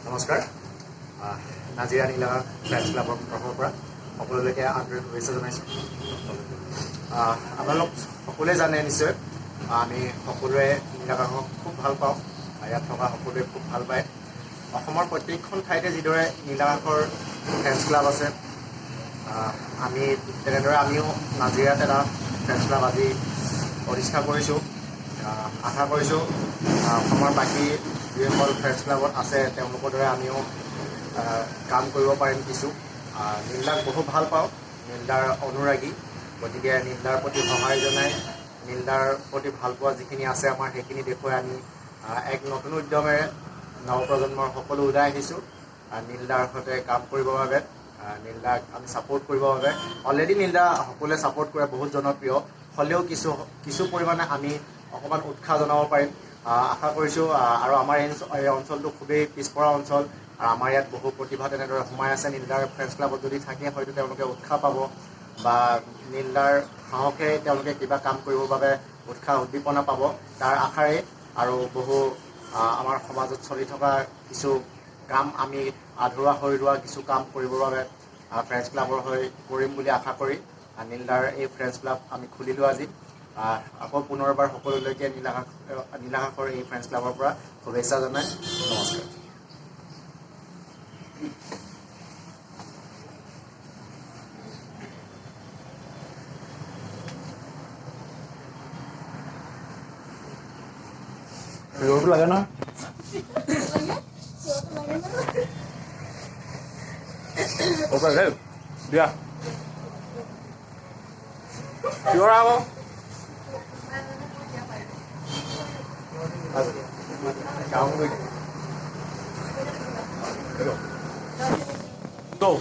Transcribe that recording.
নমস্কাৰ নাজিৰা নীলাগাং ফ্ৰেণ্ডছ ক্লাবৰ তৰফৰ পৰা সকলোলৈকে আন্তৰিক শুভেচ্ছা জনাইছোঁ। আপোনালোক সকলোৱে জানে নিশ্চয় আমি সকলোৱে নীলাগাঙক খুব ভাল পাওঁ। ইয়াত থকা সকলোৱে খুব ভাল পায়। অসমৰ প্ৰত্যেকখন ঠাইতে যিদৰে নীলাগাঙৰ ফ্ৰেণ্ডছ ক্লাব আছে, আমি তেনেদৰে আমিও নাজিৰাত এটা ফ্ৰেণ্ডছ ক্লাব আজি প্ৰতিষ্ঠা কৰিছোঁ। আশা কৰিছোঁ অসমৰ বাকী যিসকল ফ্ৰেণ্ডছ ক্লাবত আছে তেওঁলোকৰ দৰে আমিও কাম কৰিব পাৰিম কিছু। নীলদাক বহু ভাল পাওঁ, নীলদাৰ অনুৰাগী, গতিকে নীলদাৰ প্ৰতি সহায় জনাই নীলদাৰ প্ৰতি ভালপোৱা যিখিনি আছে আমাৰ সেইখিনি দেখুৱাই আমি এক নতুন উদ্যমেৰে নৱপ্ৰজন্মৰ সকলো ওলাই আহিছোঁ নীলদাৰ সৈতে কাম কৰিবৰ বাবে, নীলদাক আমি ছাপোৰ্ট কৰিবৰ বাবে। অলৰেডি নীলদা সকলোৱে ছাপোৰ্ট কৰে, বহুত জনপ্ৰিয়, হ'লেও কিছু পৰিমাণে আমি অকণমান উৎসাহ জনাব পাৰিম আশা কৰিছোঁ। আৰু আমাৰ এই অঞ্চলটো খুবেই পিছপৰা অঞ্চল আৰু আমাৰ ইয়াত বহু প্ৰতিভা তেনেদৰে সোমাই আছে। নীলদাৰ ফ্ৰেণ্ডছ ক্লাবত যদি থাকে হয়তো তেওঁলোকে উৎসাহ পাব বা নীলদাৰ সাহসে তেওঁলোকে কিবা কাম কৰিবৰ বাবে উৎসাহ উদ্দীপনা পাব, তাৰ আশাৰে আৰু বহু আমাৰ সমাজত চলি থকা কিছু কাম আমি আধৰুৱা হৈ ৰোৱা কিছু কাম কৰিবৰ বাবে ফ্ৰেণ্ডছ ক্লাবৰ হৈ কৰিম বুলি আশা কৰি নীলদাৰ এই ফ্ৰেণ্ডছ ক্লাব আমি খুলিলোঁ আজি। আকৌ পুনৰবাৰ সকলোলৈকে নীলাগাঙৰ এই ফ্ৰেণ্ডছ ক্লাবৰ পৰা শুভেচ্ছা জনাই নমস্কাৰ। লাগে না দিয়া কিহৰ আকৌ Go.